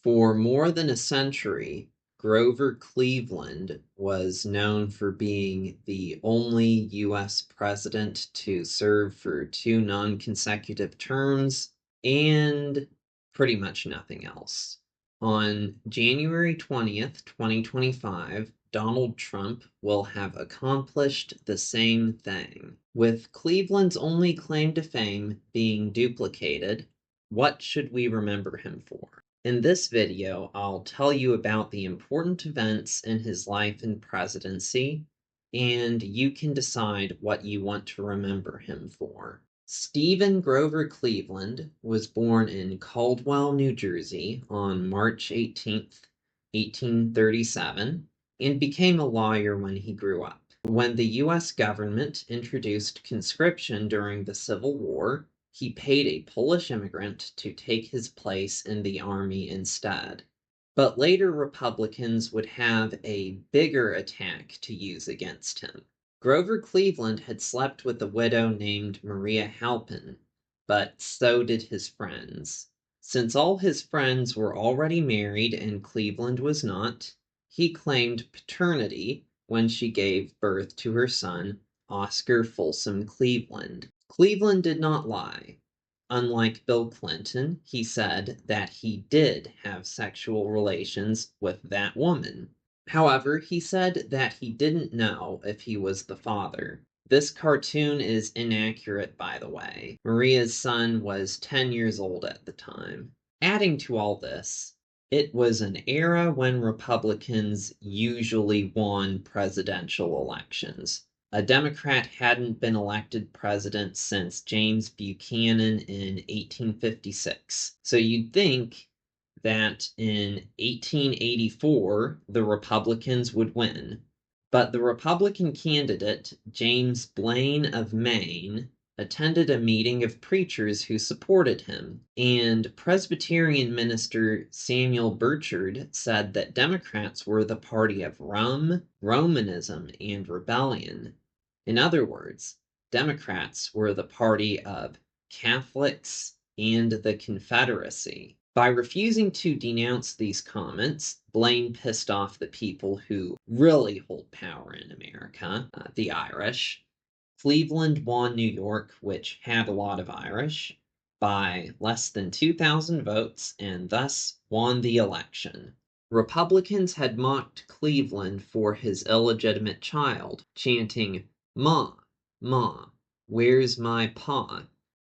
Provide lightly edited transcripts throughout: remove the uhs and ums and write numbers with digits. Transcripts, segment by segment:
For more than a century, Grover Cleveland was known for being the only U.S. president to serve for two non-consecutive terms and pretty much nothing else. On January 20th, 2025, Donald Trump will have accomplished the same thing. With Cleveland's only claim to fame being duplicated, what should we remember him for? In this video, I'll tell you about the important events in his life and presidency, and you can decide what you want to remember him for. Stephen Grover Cleveland was born in Caldwell, New Jersey on March 18th, 1837, and became a lawyer when he grew up. When the U.S. government introduced conscription during the Civil War, he paid a Polish immigrant to take his place in the army instead. But later Republicans would have a bigger attack to use against him. Grover Cleveland had slept with a widow named Maria Halpin, but so did his friends. Since all his friends were already married and Cleveland was not, he claimed paternity when she gave birth to her son, Oscar Folsom Cleveland. Cleveland did not lie. Unlike Bill Clinton, he said that he did have sexual relations with that woman. However, he said that he didn't know if he was the father. This cartoon is inaccurate, by the way. Maria's son was 10 years old at the time. Adding to all this, it was an era when Republicans usually won presidential elections. A Democrat hadn't been elected president since James Buchanan in 1856. So you'd think that in 1884, the Republicans would win. But the Republican candidate, James Blaine of Maine, attended a meeting of preachers who supported him, and Presbyterian minister Samuel Burchard said that Democrats were the party of rum, Romanism, and rebellion. In other words, Democrats were the party of Catholics and the Confederacy. By refusing to denounce these comments, Blaine pissed off the people who really hold power in America, the Irish. Cleveland won New York, which had a lot of Irish, by less than 2,000 votes and thus won the election. Republicans had mocked Cleveland for his illegitimate child, chanting, "Ma, Ma, where's my pa?"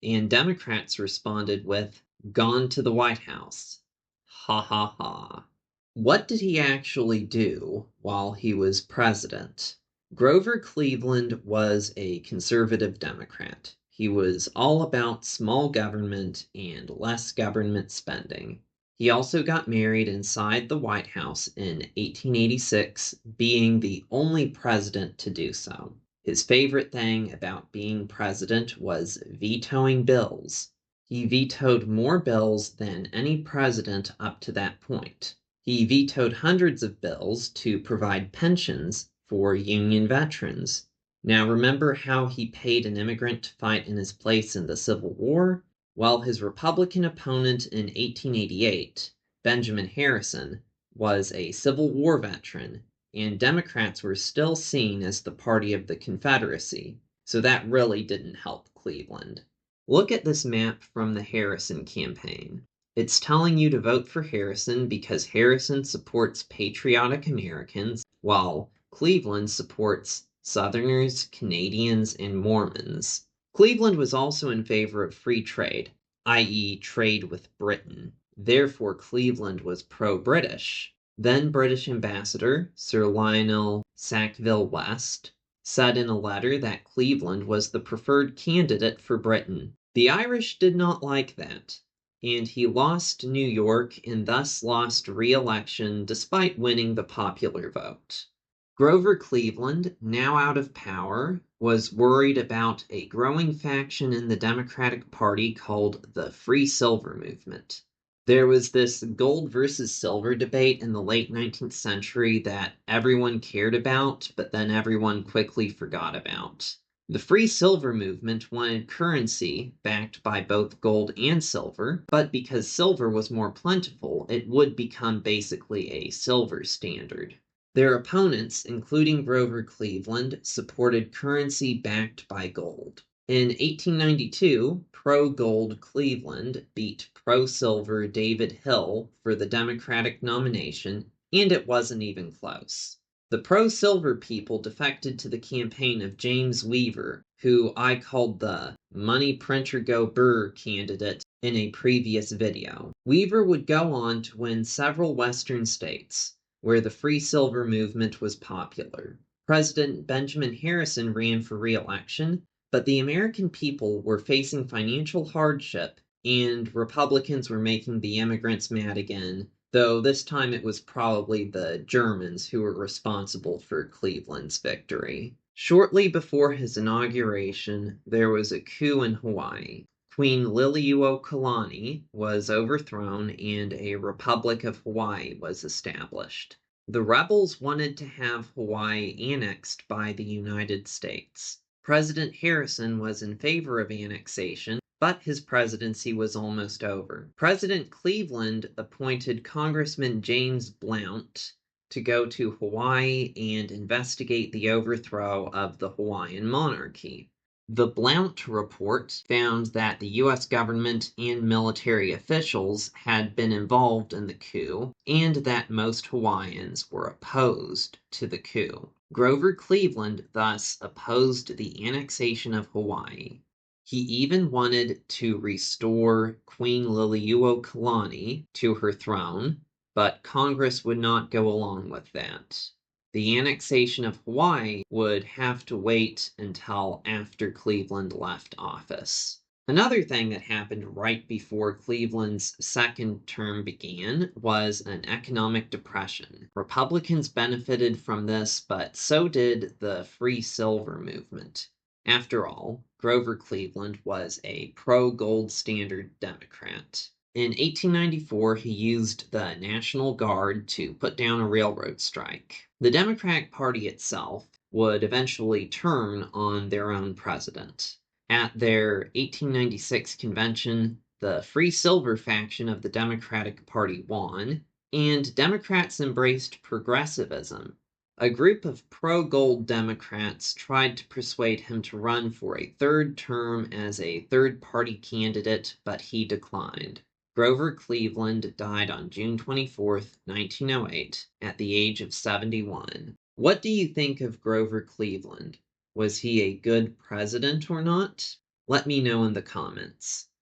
And Democrats responded with, "Gone to the White House." Ha ha ha. What did he actually do while he was president? Grover Cleveland was a conservative Democrat. He was all about small government and less government spending. He also got married inside the White House in 1886, being the only president to do so. His favorite thing about being president was vetoing bills. He vetoed more bills than any president up to that point. He vetoed hundreds of bills to provide pensions for Union veterans. Now remember how he paid an immigrant to fight in his place in the Civil War? Well, his Republican opponent in 1888, Benjamin Harrison, was a Civil War veteran, and Democrats were still seen as the party of the Confederacy, so that really didn't help Cleveland. Look at this map from the Harrison campaign. It's telling you to vote for Harrison because Harrison supports patriotic Americans, while Cleveland supports Southerners, Canadians, and Mormons. Cleveland was also in favor of free trade, i.e., trade with Britain. Therefore, Cleveland was pro-British. Then British Ambassador Sir Lionel Sackville-West said in a letter that Cleveland was the preferred candidate for Britain. The Irish did not like that, and he lost New York and thus lost re-election despite winning the popular vote. Grover Cleveland, now out of power, was worried about a growing faction in the Democratic Party called the Free Silver Movement. There was this gold versus silver debate in the late 19th century that everyone cared about, but then everyone quickly forgot about. The free silver movement wanted currency backed by both gold and silver, but because silver was more plentiful, it would become basically a silver standard. Their opponents, including Grover Cleveland, supported currency backed by gold. In 1892, pro-gold Cleveland beat pro-silver David Hill for the Democratic nomination, and it wasn't even close. The pro-silver people defected to the campaign of James Weaver, who I called the money printer go brr candidate in a previous video. Weaver would go on to win several western states, where the free silver movement was popular. President Benjamin Harrison ran for re-election, but the American people were facing financial hardship, and Republicans were making the immigrants mad again, though this time it was probably the Germans who were responsible for Cleveland's victory. Shortly before his inauguration, there was a coup in Hawaii. Queen Liliuokalani was overthrown and a Republic of Hawaii was established. The rebels wanted to have Hawaii annexed by the United States. President Harrison was in favor of annexation, but his presidency was almost over. President Cleveland appointed Congressman James Blount to go to Hawaii and investigate the overthrow of the Hawaiian monarchy. The Blount report found that the U.S. government and military officials had been involved in the coup, and that most Hawaiians were opposed to the coup. Grover Cleveland thus opposed the annexation of Hawaii. He even wanted to restore Queen Liliuokalani to her throne, but Congress would not go along with that. The annexation of Hawaii would have to wait until after Cleveland left office. Another thing that happened right before Cleveland's second term began was an economic depression. Republicans benefited from this, but so did the free silver movement. After all, Grover Cleveland was a pro-gold standard Democrat. In 1894, he used the National Guard to put down a railroad strike. The Democratic Party itself would eventually turn on their own president. At their 1896 convention, the Free Silver faction of the Democratic Party won, and Democrats embraced progressivism. A group of pro-gold Democrats tried to persuade him to run for a third term as a third-party candidate, but he declined. Grover Cleveland died on June 24, 1908, at the age of 71. What do you think of Grover Cleveland? Was he a good president or not? Let me know in the comments.